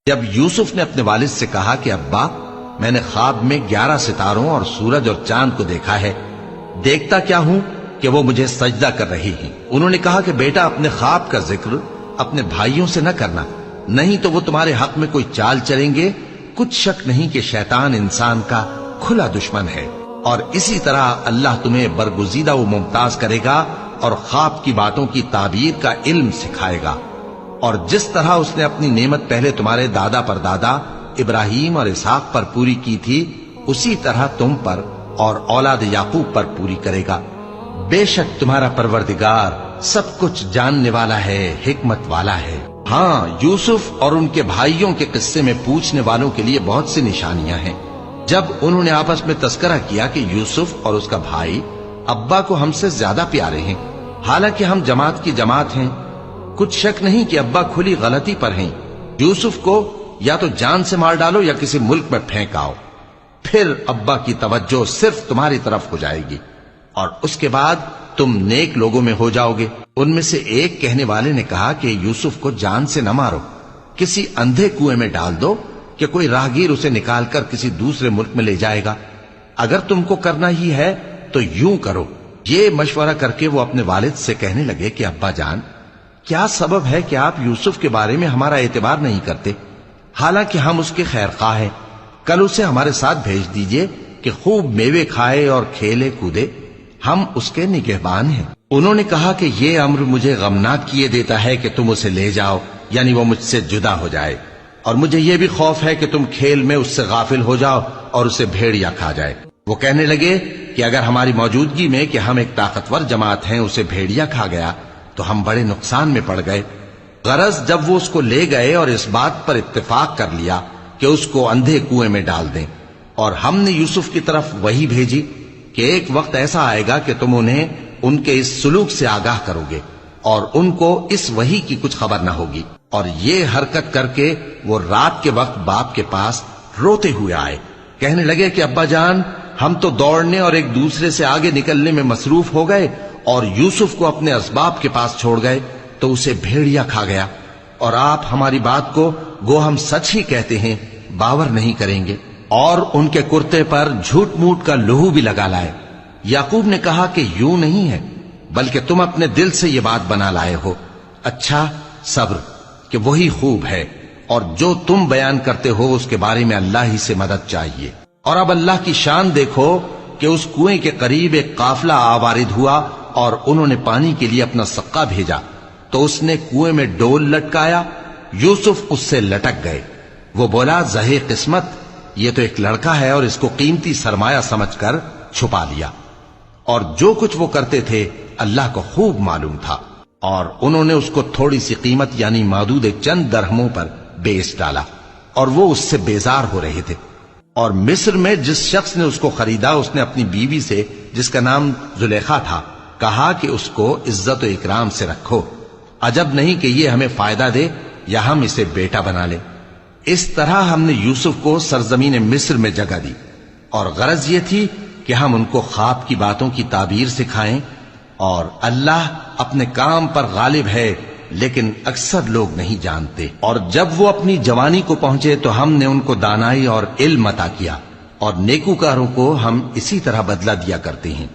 جب یوسف نے اپنے والد سے کہا کہ ابا میں نے خواب میں 11 ستاروں اور سورج اور چاند کو دیکھا ہے، دیکھتا کیا ہوں کہ وہ مجھے سجدہ کر رہی ہیں۔ انہوں نے کہا کہ بیٹا اپنے خواب کا ذکر اپنے بھائیوں سے نہ کرنا، نہیں تو وہ تمہارے حق میں کوئی چال چلیں گے۔ کچھ شک نہیں کہ شیطان انسان کا کھلا دشمن ہے، اور اسی طرح اللہ تمہیں برگزیدہ و ممتاز کرے گا اور خواب کی باتوں کی تعبیر کا علم سکھائے گا، اور جس طرح اس نے اپنی نعمت پہلے تمہارے دادا پر دادا ابراہیم اور اسحاق پر پوری کی تھی، اسی طرح تم پر اور اولاد یعقوب پر پوری کرے گا۔ بے شک تمہارا پروردگار سب کچھ جاننے والا ہے، حکمت والا ہے۔ ہاں، یوسف اور ان کے بھائیوں کے قصے میں پوچھنے والوں کے لیے بہت سی نشانیاں ہیں۔ جب انہوں نے آپس میں تذکرہ کیا کہ یوسف اور اس کا بھائی ابا کو ہم سے زیادہ پیارے ہیں، حالانکہ ہم جماعت کی جماعت ہیں، کچھ شک نہیں کہ ابا کھلی غلطی پر ہیں۔ یوسف کو یا تو جان سے مار ڈالو یا کسی ملک میں پھینک آؤ، پھر ابا کی توجہ صرف تمہاری طرف ہو جائے گی، اور اس کے بعد تم نیک لوگوں میں ہو جاؤ گے۔ ان میں سے ایک کہنے والے نے کہا کہ یوسف کو جان سے نہ مارو، کسی اندھے کنویں میں ڈال دو کہ کوئی راہگیر اسے نکال کر کسی دوسرے ملک میں لے جائے گا۔ اگر تم کو کرنا ہی ہے تو یوں کرو۔ یہ مشورہ کر کے وہ اپنے والد سے کہنے لگے کہ ابا جان، کیا سبب ہے کہ آپ یوسف کے بارے میں ہمارا اعتبار نہیں کرتے؟ حالانکہ ہم اس کے خیر خواہ ہیں، کل اسے ہمارے ساتھ بھیج دیجئے کہ خوب میوے کھائے اور کھیلے کودے، ہم اس کے نگہبان ہیں۔ انہوں نے کہا کہ یہ امر مجھے غمناک کیے دیتا ہے کہ تم اسے لے جاؤ، یعنی وہ مجھ سے جدا ہو جائے، اور مجھے یہ بھی خوف ہے کہ تم کھیل میں اس سے غافل ہو جاؤ اور اسے بھیڑیا کھا جائے۔ وہ کہنے لگے کہ اگر ہماری موجودگی میں کہ ہم ایک طاقتور جماعت ہیں اسے بھیڑیا کھا گیا تو ہم بڑے نقصان میں پڑ گئے۔ غرض جب وہ اس کو لے گئے اور اس بات پر اتفاق کر لیا کہ اس کو اندھے کنویں میں ڈال دیں، اور ہم نے یوسف کی طرف وحی بھیجی کہ ایک وقت ایسا آئے گا کہ تم انہیں ان کے اس سلوک سے آگاہ کرو گے، اور ان کو اس وحی کی کچھ خبر نہ ہوگی۔ اور یہ حرکت کر کے وہ رات کے وقت باپ کے پاس روتے ہوئے آئے، کہنے لگے کہ ابا جان، ہم تو دوڑنے اور ایک دوسرے سے آگے نکلنے میں مصروف ہو گئے اور یوسف کو اپنے اسباب کے پاس چھوڑ گئے تو اسے بھیڑیا کھا گیا، اور آپ ہماری بات کو گو ہم سچ ہی کہتے ہیں باور نہیں کریں گے۔ اور ان کے کرتے پر جھوٹ موٹ کا لہو بھی لگا لائے۔ یعقوب نے کہا کہ یوں نہیں ہے، بلکہ تم اپنے دل سے یہ بات بنا لائے ہو۔ اچھا، صبر کہ وہی خوب ہے، اور جو تم بیان کرتے ہو اس کے بارے میں اللہ ہی سے مدد چاہیے۔ اور اب اللہ کی شان دیکھو کہ اس کنویں کے قریب ایک قافلہ آوارد ہوا اور انہوں نے پانی کے لیے اپنا سقا بھیجا، تو اس نے کنویں میں ڈول لٹکایا، یوسف اس سے لٹک گئے۔ وہ بولا، زہے قسمت، یہ تو ایک لڑکا ہے، اور اس کو قیمتی سرمایہ سمجھ کر چھپا لیا۔ اور جو کچھ وہ کرتے تھے اللہ کو خوب معلوم تھا، اور انہوں نے اس کو تھوڑی سی قیمت یعنی مادود چند درہموں پر بیچ ڈالا، اور وہ اس سے بیزار ہو رہے تھے۔ اور مصر میں جس شخص نے اس کو خریدا اس نے اپنی بیوی سے جس کا نام زلیخا تھا کہا کہ اس کو عزت و اکرام سے رکھو، عجب نہیں کہ یہ ہمیں فائدہ دے یا ہم اسے بیٹا بنا لیں۔ اس طرح ہم نے یوسف کو سرزمین مصر میں جگہ دی، اور غرض یہ تھی کہ ہم ان کو خواب کی باتوں کی تعبیر سکھائیں، اور اللہ اپنے کام پر غالب ہے لیکن اکثر لوگ نہیں جانتے۔ اور جب وہ اپنی جوانی کو پہنچے تو ہم نے ان کو دانائی اور علم عطا کیا، اور نیکوکاروں کو ہم اسی طرح بدلہ دیا کرتے ہیں۔